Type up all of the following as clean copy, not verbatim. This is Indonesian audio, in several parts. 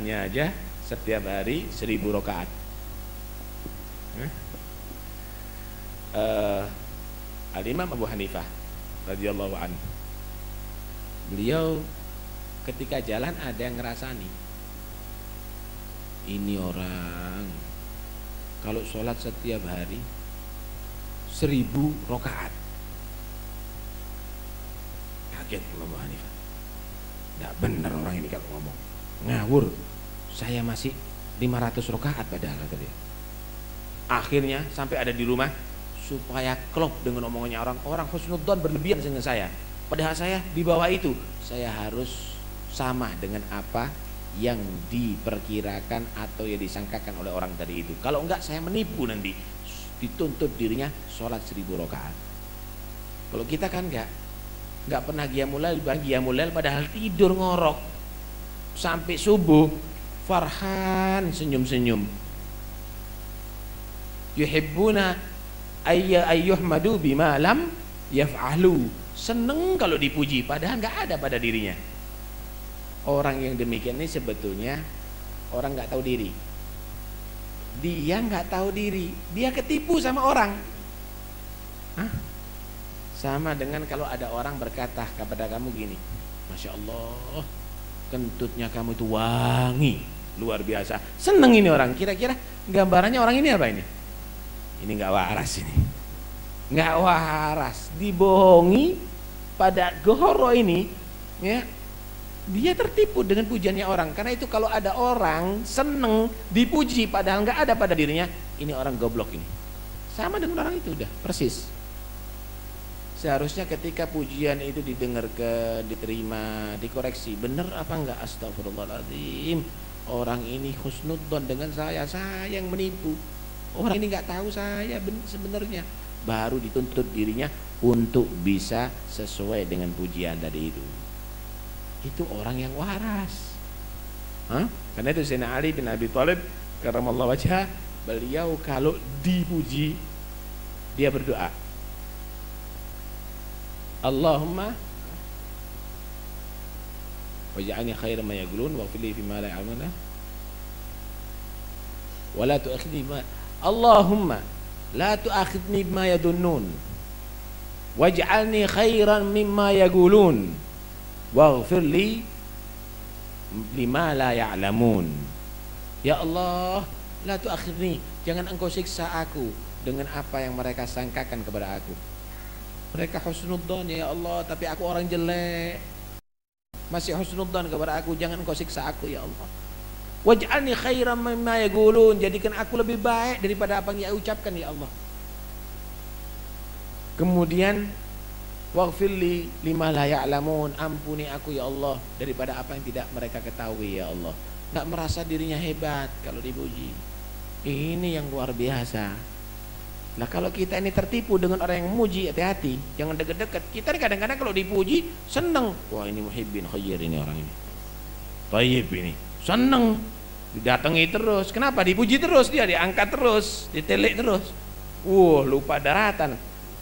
sholatnya aja setiap hari 1000 rakaat. Al-Imam Abu Hanifah radhiyallahu anhu, beliau ketika jalan ada yang ngerasani, ini orang kalau sholat setiap hari 1000 rakaat. Kaget Abu Hanifah, nggak benar orang ini kalau ngomong, ngawur, saya masih 500 rakaat padahal kata dia. Akhirnya sampai ada di rumah, supaya klop dengan omongannya orang husnudzon berlebihan dengan saya, padahal saya di bawah itu, saya harus sama dengan apa yang diperkirakan atau yang disangkakan oleh orang tadi itu. Kalau enggak saya menipu nanti. Dituntut dirinya sholat 1000 rakaat. Kalau kita kan enggak pernah qiyamul lail padahal tidur ngorok sampai subuh, farhan senyum-senyum. Yuhibbuna ayyuhmadu bima lam yaf'alu, seneng kalau dipuji padahal enggak ada pada dirinya. Orang yang demikian ini sebetulnya orang enggak tahu diri. Dia nggak tahu diri, dia ketipu sama orang. Sama dengan kalau ada orang berkata kepada kamu gini, Masya Allah, kentutnya kamu itu wangi, luar biasa. Seneng ini orang. Kira-kira gambarannya orang ini apa ini? Ini nggak waras ini, nggak waras, dibohongi pada goro ini, ya. Dia tertipu dengan pujiannya orang. Karena itu kalau ada orang seneng dipuji padahal nggak ada pada dirinya, ini orang goblok ini. Sama dengan orang itu, udah persis. Seharusnya ketika pujian itu didengarkan, diterima, dikoreksi, bener apa enggak, astagfirullahaladzim, orang ini husnudzon dengan saya yang menipu. Orang ini nggak tahu saya sebenarnya. Baru dituntut dirinya untuk bisa sesuai dengan pujian tadi itu. Itu orang yang waras. Karena itu Sayyidina Ali bin Abi Thalib karramallahu wajhah, beliau kalau dipuji dia berdoa, Allahumma waj'alni khairan ma yaqulun waghfir li fima la ya'lamuna wa la tu'akhidni bima Allahumma la tu'akhidni bima yadunnun waj'alni khairan mimma yaqulun waghfir li lima la ya'lamun. Ya Allah, la tu'akhidni, jangan engkau siksa aku dengan apa yang mereka sangkakan kepada aku. Mereka husnudzon ya Allah, tapi aku orang jelek, masih husnudzon kepada aku, jangan engkau siksa aku ya Allah. Waj'alni khairan mimma yaqulun, jadikan aku lebih baik daripada apa yang dia ucapkan ya Allah. Kemudian waghfirli lima la ya'lamun, ampuni aku ya Allah daripada apa yang tidak mereka ketahui ya Allah. Enggak merasa dirinya hebat kalau dipuji. Ini yang luar biasa. Nah kalau kita ini tertipu dengan orang yang memuji, hati-hati, jangan deket-deket. Kita kadang-kadang kalau dipuji seneng, wah ini muhibbin khair ini orang ini, tayyib ini, seneng, didatangi terus. Kenapa? Dipuji terus, dia diangkat terus, ditelik terus. Lupa daratan.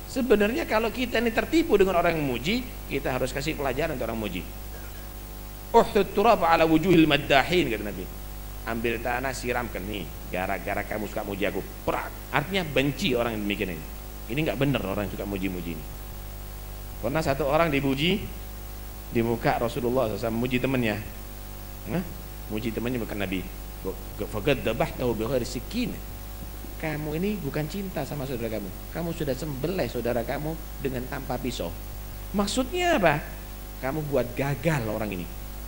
Sebenarnya kalau kita ini tertipu dengan orang yang memuji, kita harus kasih pelajaran untuk orang memuji. Uhdud turab ala wujuhil maddahin, kata Nabi. Ambil tanah siramkan nih, gara-gara kamu suka muji aku. Prak. Artinya benci orang yang demikian ini. Ini nggak benar orang yang suka muji-muji ini. Pernah satu orang dipuji di muka Rasulullah SAW, memuji temannya. Muji temannya bukan Nabi. Faqad dabahtahu bighairi sikin. Kamu ini bukan cinta sama saudara kamu. Kamu sudah sembelih saudara kamu dengan tanpa pisau. Maksudnya apa? Kamu buat gagal orang ini.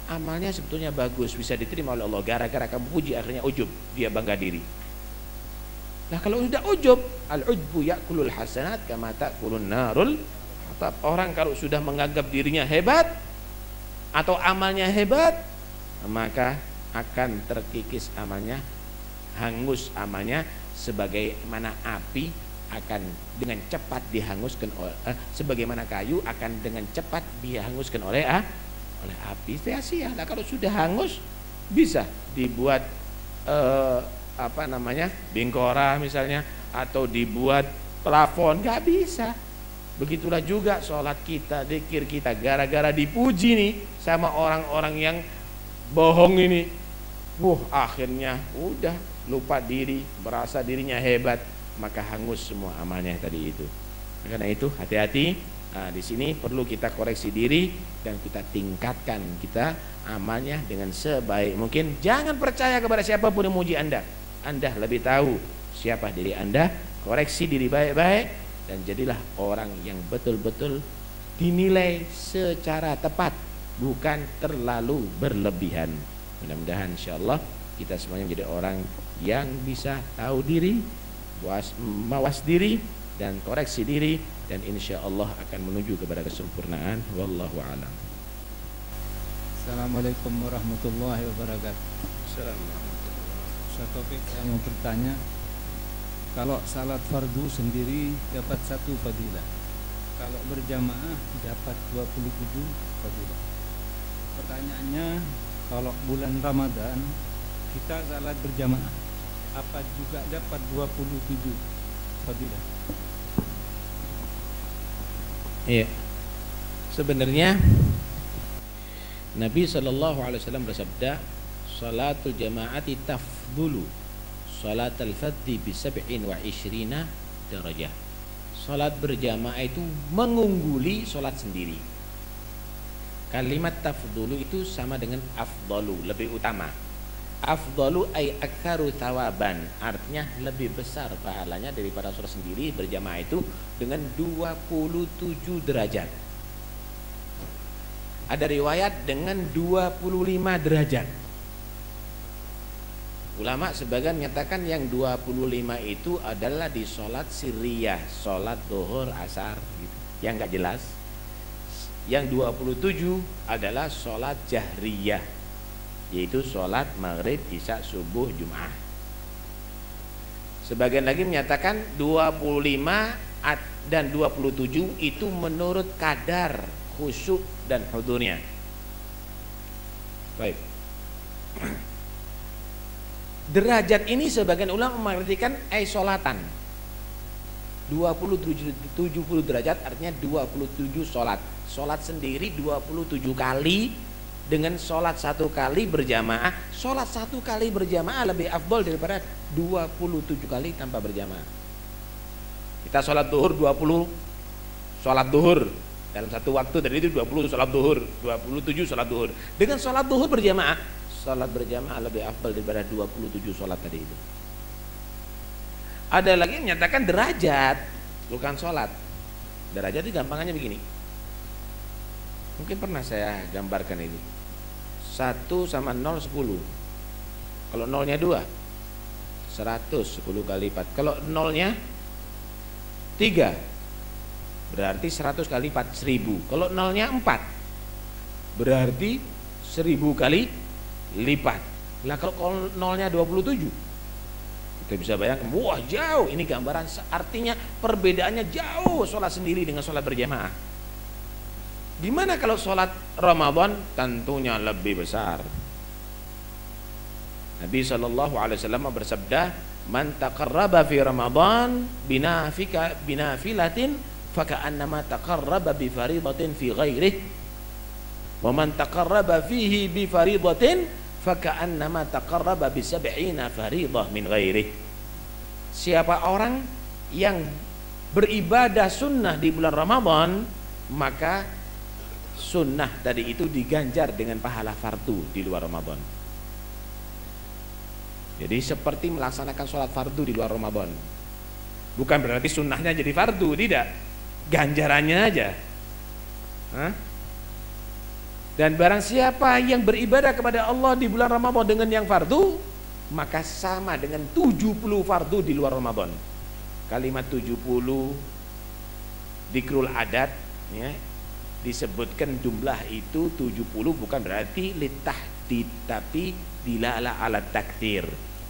Amalnya sebetulnya bagus, bisa diterima oleh Allah. Gara-gara kamu puji akhirnya ujub, dia bangga diri. Nah kalau sudah ujub, al-ujbu ya'kulul hasanat kama ta'kulun narul hatab. Orang kalau sudah menganggap dirinya hebat atau amalnya hebat, maka akan terkikis amalnya, hangus amalnya, sebagaimana api akan dengan cepat dihanguskan oleh sebagaimana kayu akan dengan cepat dihanguskan oleh api, sia-sia. Nah kalau sudah hangus bisa dibuat bingkora misalnya, atau dibuat plafon, nggak bisa. Begitulah juga sholat kita, zikir kita, gara-gara dipuji nih sama orang-orang yang bohong ini, Akhirnya udah lupa diri, merasa dirinya hebat, maka hangus semua amalnya tadi itu. Karena itu hati-hati. Nah, di sini perlu kita koreksi diri dan kita tingkatkan kita amalnya dengan sebaik mungkin. Jangan percaya kepada siapapun yang memuji Anda. Anda lebih tahu siapa diri Anda. Koreksi diri baik-baik dan jadilah orang yang betul-betul dinilai secara tepat, bukan terlalu berlebihan. Mudah-mudahan insyaallah kita semuanya menjadi orang yang bisa tahu diri, mawas diri dan koreksi diri, dan insyaallah akan menuju kepada kesempurnaan. Wallahu a'lam. Assalamualaikum warahmatullahi wabarakatuh. Assalamualaikum. Ustaz Taufik, saya mau bertanya, kalau salat fardu sendiri dapat 1 fadilah, kalau berjamaah dapat 27 fadilah. Pertanyaannya, kalau bulan Ramadan kita salat berjamaah, apa juga dapat 27 fadilah? Iya. Sebenarnya Nabi SAW bersabda, salatul jama'ati tafdulu salatul fadhi bi 27 darajah. Salat berjamaah itu mengungguli salat sendiri. Kalimat tafdulu itu sama dengan afdalu, lebih utama. Afdalu ay aktsaru thawaban, artinya lebih besar pahalanya daripada salat sendiri berjamaah itu dengan 27 derajat. Ada riwayat dengan 25 derajat. Ulama sebagian menyatakan yang 25 itu adalah di sholat sirriyah, sholat zuhur, asar gitu, yang gak jelas. Yang 27 adalah sholat jahriyah, yaitu sholat maghrib, isya, subuh, jum'ah. Sebagian lagi menyatakan 25 dan 27 itu menurut kadar khusyuk dan hudurnya. Baik. Derajat ini sebagian ulama mengartikan sholatan. 70 derajat artinya 27 sholat. Sholat sendiri 27 kali dengan sholat 1 kali berjamaah. Sholat 1 kali berjamaah lebih afdol daripada 27 kali tanpa berjamaah. Kita sholat duhur 20 sholat duhur dalam satu waktu, dari itu 20 sholat duhur, 27 sholat duhur. Dengan sholat duhur berjamaah, sholat berjamaah lebih afdal daripada 27 sholat tadi itu. Ada lagi yang menyatakan derajat, bukan sholat. Derajat itu gampangannya begini. Mungkin pernah saya gambarkan ini. 1 sama 0 10. Kalau 0-nya 2 100, 10 kali lipat. Kalau 0-nya 3 berarti 100 kali 4 1000. Kalau 0-nya 4 berarti 1000 kali lipat. Lah kalau 0-nya 27, kita bisa bayangkan, wah jauh. Ini gambaran, artinya perbedaannya jauh sholat sendiri dengan sholat berjamaah. Gimana kalau sholat Ramadan? Tentunya lebih besar. Nabi SAW bersabda, man taqarraba fi Ramadan binafilatin faka'annama taqarraba bi faridatin fi ghairih, wa man taqarraba fihi bi faridatin faka'annama taqarraba bi 70 faridah min ghairih. Siapa orang yang beribadah sunnah di bulan Ramadan, maka sunnah tadi itu diganjar dengan pahala fardu di luar Ramadan. Jadi seperti melaksanakan sholat fardu di luar Ramadan. Bukan berarti sunnahnya jadi fardu, tidak. Ganjarannya aja. Hah? Dan barang siapa yang beribadah kepada Allah di bulan Ramadan dengan yang fardu, maka sama dengan 70 fardu di luar Ramadan. Kalimat 70 dikrul adat, ya, disebutkan jumlah itu 70 bukan berarti litahdid, tapi dilala ala takdir.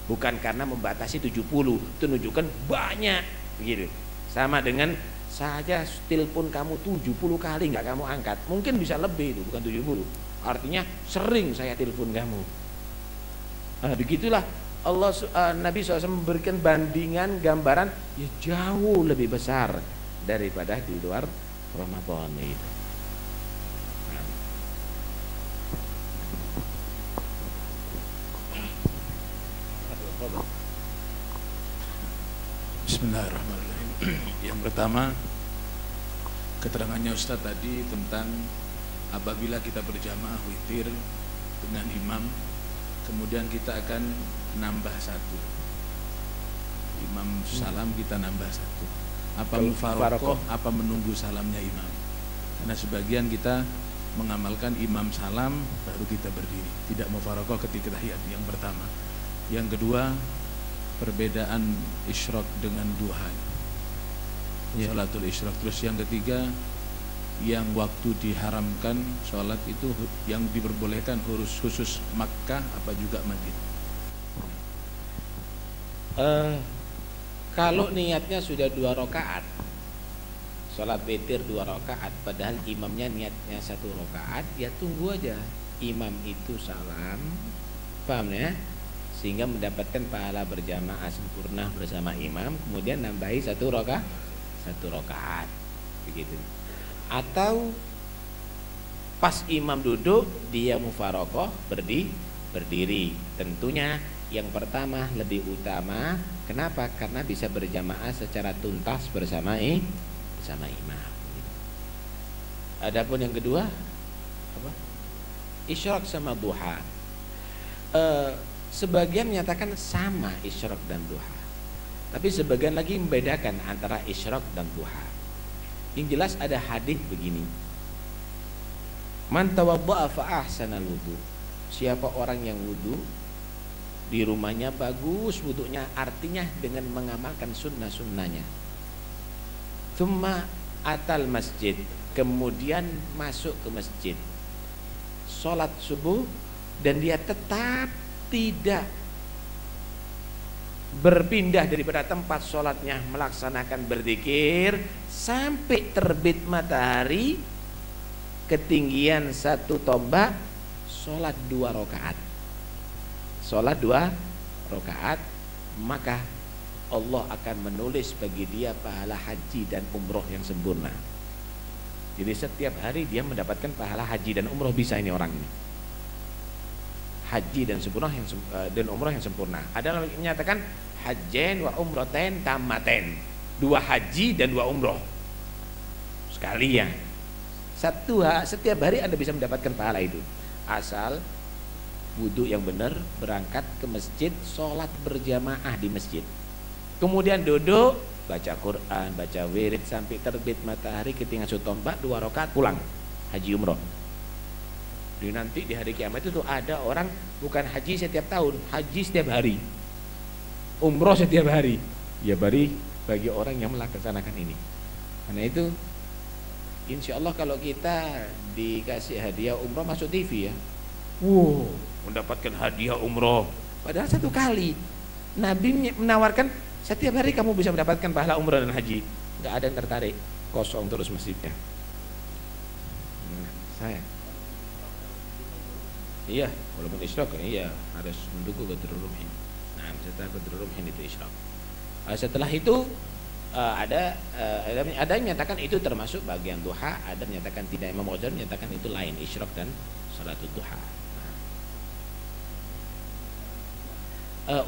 Bukan karena membatasi 70, itu menunjukkan banyak begitu. Sama dengan saja telepon kamu 70 kali nggak kamu angkat, mungkin bisa lebih itu, bukan 70. Artinya sering saya telepon kamu. Nah, begitulah Allah, Nabi SAW memberikan bandingan gambaran ya jauh lebih besar daripada di luar Ramadan itu. Bismillahirrahmanirrahim. Yang pertama, keterangannya Ustaz tadi tentang apabila kita berjamaah witir dengan imam, kemudian kita akan nambah satu. Imam salam kita nambah satu. Apa mufarokoh, apa menunggu salamnya imam? Karena sebagian kita mengamalkan imam salam baru kita berdiri, tidak mufarokoh ketika tahiyat yang pertama. Yang kedua, perbedaan isyraq dengan duha, sholatul isyraq. Terus yang ketiga, yang waktu diharamkan sholat itu yang diperbolehkan khusus Makkah apa juga Madinah? Kalau niatnya sudah 2 rakaat, sholat witir 2 rakaat, padahal imamnya niatnya 1 rakaat, ya tunggu aja imam itu salam, paham ya? Sehingga mendapatkan pahala berjamaah sempurna bersama imam, kemudian nambahi 1 rakaat, begitu. Atau pas imam duduk dia mufarokoh berdiri. Tentunya yang pertama lebih utama. Kenapa? Karena bisa berjamaah secara tuntas bersama imam. Adapun yang kedua apa? Isyraq sama duha. Sebagian menyatakan sama isyraq dan duha, tapi sebagian lagi membedakan antara isyraq dan duha. Yang jelas ada hadis begini, man tawadda'a fa ahsanal wudu. Siapa orang yang wudu di rumahnya bagus wudunya, artinya dengan mengamalkan sunnah-sunnahnya. Tsumma atal masjid, kemudian masuk ke masjid, sholat subuh, dan dia tetap tidak berpindah daripada tempat sholatnya, melaksanakan berzikir sampai terbit matahari ketinggian 1 tombak, sholat 2 rakaat. Sholat 2 rakaat, maka Allah akan menulis bagi dia pahala haji dan umroh yang sempurna. Jadi setiap hari dia mendapatkan pahala haji dan umroh, bisa ini orang ini. Haji dan sempurna dan umroh yang sempurna. Ada yang menyatakan hajjain wa umrotain tamaten, 2 haji dan 2 umroh sekalian. Setiap hari Anda bisa mendapatkan pahala itu, asal wudu yang benar, berangkat ke masjid, sholat berjamaah di masjid, kemudian duduk baca Quran, baca wirid sampai terbit matahari ketinggian 1 tombak, 2 rakaat, pulang. Haji umroh. Di nanti di hari kiamat itu ada orang bukan haji setiap tahun, haji setiap hari, umroh setiap hari. Ya bagi orang yang melaksanakan ini. Karena itu insya Allah kalau kita dikasih hadiah umroh masuk TV ya, wow, mendapatkan hadiah umroh, padahal 1 kali. Nabi menawarkan setiap hari kamu bisa mendapatkan pahala umroh dan haji. Nggak ada yang tertarik, kosong terus masjidnya. Saya iya, walaupun isyraq iya harus mendukung Badrul Rumhin. Nah, setelah Badrul Rumhin itu isyraq. Setelah itu ada yang menyatakan itu termasuk bagian duha, ada yang menyatakan tidak. Imam Ghazali menyatakan itu lain, isyraq dan salatul duha.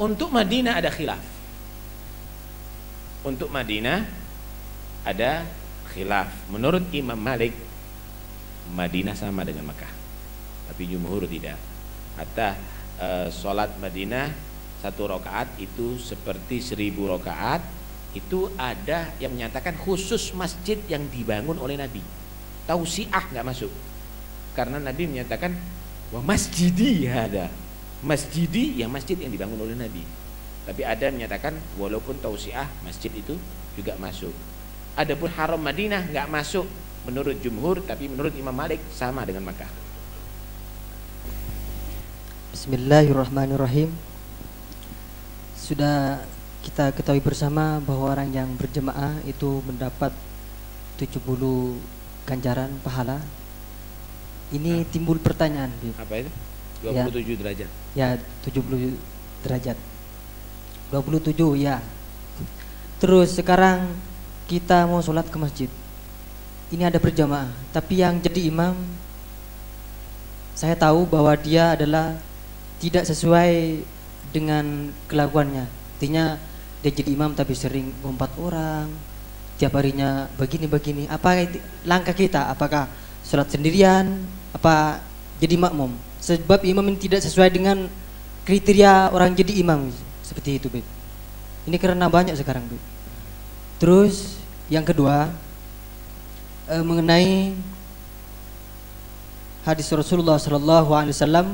Untuk Madinah ada khilaf. Untuk Madinah ada khilaf. Menurut Imam Malik, Madinah sama dengan Makkah, tapi jumhur tidak. Hatta sholat Madinah 1 rakaat itu seperti 1000 rakaat. Itu ada yang menyatakan khusus masjid yang dibangun oleh Nabi. Tausiah nggak masuk, karena Nabi menyatakan wa masjidi ada, masjidi yang masjid yang dibangun oleh Nabi. Tapi ada yang menyatakan walaupun tausiah masjid itu juga masuk. Adapun haram Madinah nggak masuk menurut jumhur, tapi menurut Imam Malik sama dengan Makkah. Bismillahirrahmanirrahim. Sudah kita ketahui bersama bahwa orang yang berjemaah itu mendapat 70 ganjaran pahala. Ini timbul pertanyaan. Apa itu? 27 derajat. Ya, 70 derajat. 27 ya. Terus sekarang kita mau sholat ke masjid. Ini ada berjamaah, tapi yang jadi imam saya tahu bahwa dia adalah tidak sesuai dengan kelakuannya. Artinya dia jadi imam tapi sering ngumpat orang, tiap harinya begini-begini. Apa langkah kita? Apakah sholat sendirian? Apa jadi makmum? Sebab imam ini tidak sesuai dengan kriteria orang jadi imam. Seperti itu, Beb. Ini karena banyak sekarang, Beb. Terus yang kedua, mengenai hadis Rasulullah SAW,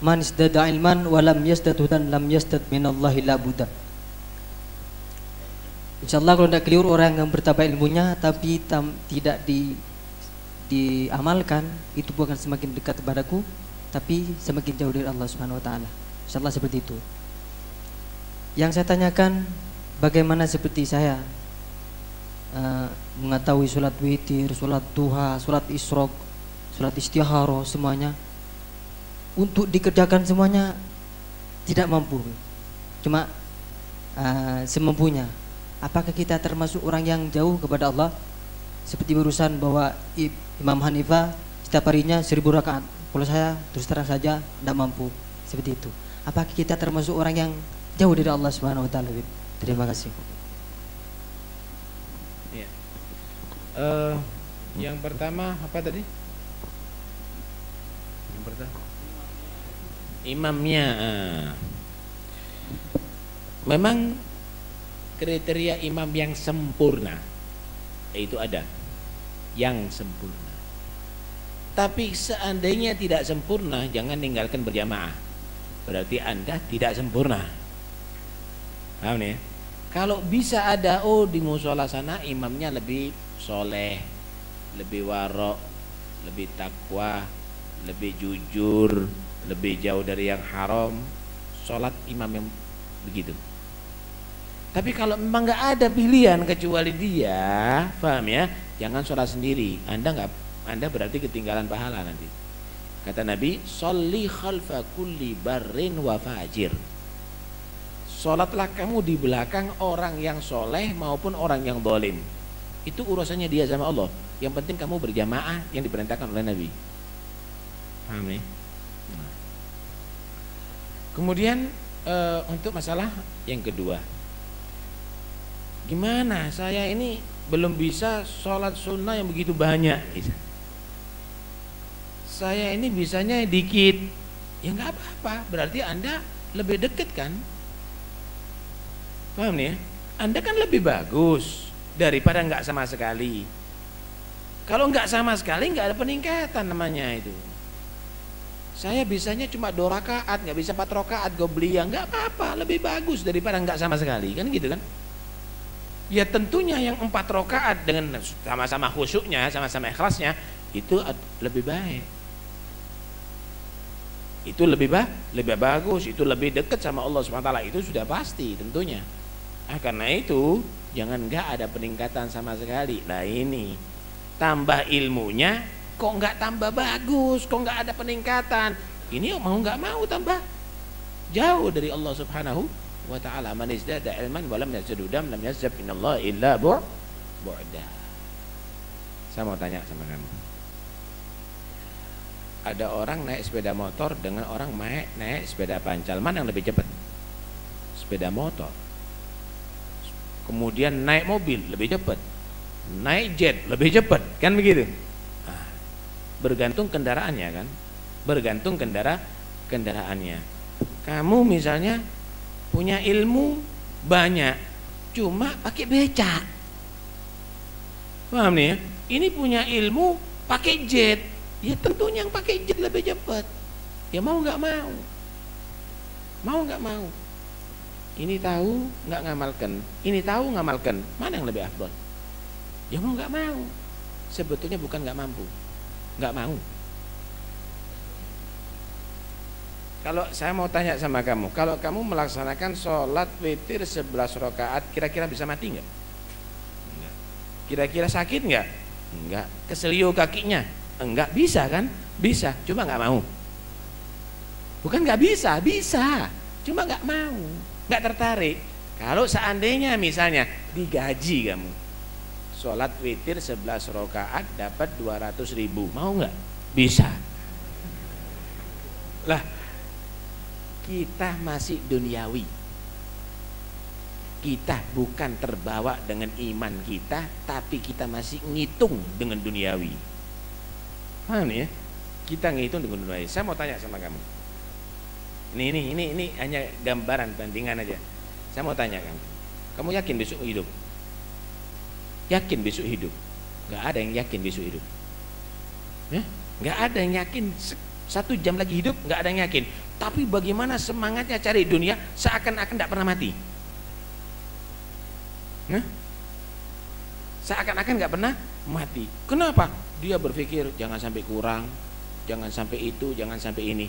man istada ilman wa lam yasdad hudan lam yasdad minallahi la buddha. Insyaallah kalau tidak keliru, orang yang bertambah ilmunya tapi tidak diamalkan, itu bukan semakin dekat kepadaku tapi semakin jauh dari Allah Subhanahu wa taala. Insyaallah seperti itu. Yang saya tanyakan, bagaimana seperti saya mengetahui sholat witir, sholat duha, sholat isyraq, sholat istikharah, semuanya untuk dikerjakan semuanya tidak mampu, cuma semampunya. Apakah kita termasuk orang yang jauh kepada Allah? Seperti urusan bahwa Imam Hanifah setiap harinya 1000 rakaat. Kalau saya terus terang saja tidak mampu seperti itu. Apakah kita termasuk orang yang jauh dari Allah Subhanahu wa taala? Terima kasih. Ya. Yang pertama apa tadi? Yang pertama imamnya. Memang kriteria imam yang sempurna itu ada yang sempurna. Tapi seandainya tidak sempurna, jangan tinggalkan berjamaah. Berarti Anda tidak sempurna. Paham nih? Kalau bisa ada, di musola sana imamnya lebih soleh, lebih warok, lebih takwa, lebih jujur, lebih jauh dari yang haram, sholat imam yang begitu. Tapi kalau memang nggak ada pilihan kecuali dia, paham ya? Jangan sholat sendiri. Anda berarti ketinggalan pahala nanti. Kata Nabi, sholli khalfa kulli barrin wa fajir. Sholatlah kamu di belakang orang yang soleh maupun orang yang zalim. Itu urusannya dia sama Allah. Yang penting kamu berjamaah yang diperintahkan oleh Nabi. Paham nih? Nah. Kemudian untuk masalah yang kedua, gimana saya ini belum bisa sholat sunnah yang begitu banyak, saya ini bisanya dikit. Ya nggak apa-apa, berarti Anda lebih dekat kan? Paham nih? Anda kan lebih bagus daripada nggak sama sekali. Kalau nggak sama sekali nggak ada peningkatan namanya itu. Saya bisanya cuma 2 rakaat, nggak bisa 4 rakaat gobliyah, nggak apa-apa, lebih bagus daripada nggak sama sekali, kan gitu kan? Ya tentunya yang 4 rakaat dengan sama-sama khusyuknya, sama-sama ikhlasnya, itu lebih baik. Itu lebih bagus, itu lebih dekat sama Allah SWT, itu sudah pasti tentunya. Karena itu jangan nggak ada peningkatan sama sekali. Nah ini tambah ilmunya kok nggak tambah bagus, kok nggak ada peningkatan. Ini mau nggak mau tambah jauh dari Allah Subhanahu wa ta'ala. Man izdada ilman wa lam yazid dam lam yazid innallaha illa bu'da. Saya mau tanya sama kamu, ada orang naik sepeda motor dengan orang naik sepeda pancal, mana yang lebih cepat? Sepeda motor. Kemudian naik mobil lebih cepat, naik jet lebih cepat, kan begitu? Nah, bergantung kendaraannya kan, bergantung kendaraannya. Kamu misalnya punya ilmu banyak, cuma pakai becak, paham nih ya? Ini punya ilmu pakai jet, ya tentunya yang pakai jet lebih cepat. Ya mau nggak mau, mau nggak mau. Ini tahu nggak ngamalkan, ini tahu ngamalkan, mana yang lebih afdal? Ya mau nggak mau. Sebetulnya bukan nggak mampu, nggak mau. Kalau saya mau tanya sama kamu, kalau kamu melaksanakan sholat witir 11 rakaat, kira-kira bisa mati nggak? Enggak. Kira-kira sakit nggak? Enggak. Keselio kakinya? Enggak. Bisa kan? Bisa, cuma nggak mau. Bukan nggak bisa, bisa, cuma nggak mau, nggak tertarik. Kalau seandainya misalnya digaji kamu, sholat witir 11 rakaat dapat 200.000, mau nggak? Bisa. Lah, kita masih duniawi. Kita bukan terbawa dengan iman kita, tapi kita masih ngitung dengan duniawi. Paham ya? Kita ngitung dengan duniawi. Saya mau tanya sama kamu. Ini hanya gambaran bandingan aja. Saya mau tanya kamu. Kamu yakin besok hidup? Yakin besok hidup? Gak ada yang yakin besok hidup. Gak ada yang yakin 1 jam lagi hidup, gak ada yang yakin. Tapi bagaimana semangatnya cari dunia seakan-akan gak pernah mati. Seakan-akan gak pernah mati. Kenapa? Dia berpikir jangan sampai kurang, jangan sampai itu, jangan sampai ini.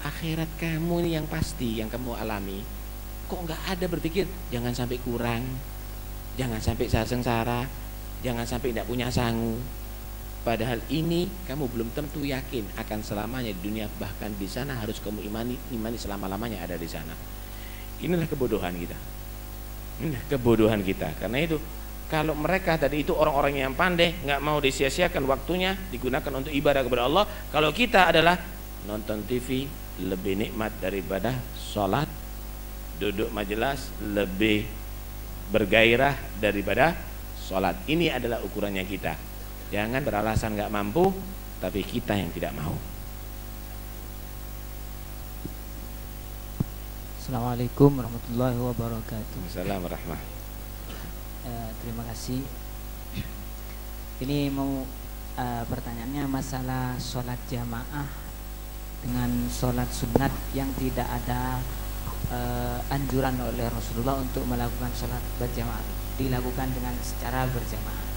Akhirat kamu ini yang pasti, yang kamu alami. Kok gak ada berpikir jangan sampai kurang, jangan sampai sengsara, jangan sampai tidak punya sangu. Padahal ini kamu belum tentu yakin akan selamanya di dunia, bahkan di sana harus kamu imani selama-lamanya ada di sana. Inilah kebodohan kita. Inilah kebodohan kita. Karena itu kalau mereka tadi itu orang-orang yang pandai, nggak mau disia-siakan waktunya digunakan untuk ibadah kepada Allah. Kalau kita adalah nonton TV lebih nikmat daripada sholat, duduk majelis lebih bergairah daripada sholat. Ini adalah ukurannya kita. Jangan beralasan nggak mampu, tapi kita yang tidak mau. Assalamualaikum warahmatullahi wabarakatuh. Assalamualaikum warahmatullahi. Terima kasih. Ini mau pertanyaannya masalah sholat jamaah dengan sholat sunat yang tidak ada anjuran oleh Rasulullah untuk melakukan sholat berjamaah, dilakukan dengan secara berjamaah.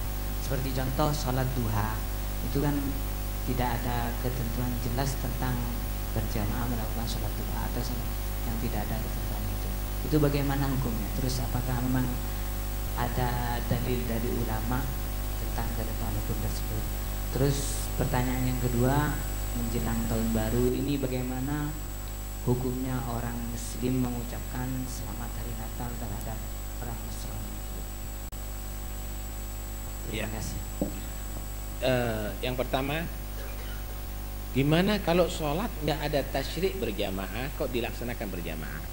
Seperti contoh sholat duha, itu kan tidak ada ketentuan jelas tentang berjamaah melakukan sholat duha atau yang tidak ada ketentuan itu. Itu bagaimana hukumnya? Terus apakah memang ada dalil dari ulama tentang ketentuan hukum tersebut? Terus pertanyaan yang kedua, menjelang tahun baru ini bagaimana hukumnya orang muslim mengucapkan selamat hari Natal terhadap orang Nasrani? Terima kasih. Yang pertama, gimana kalau sholat nggak ada tasyrik berjamaah kok dilaksanakan berjamaah?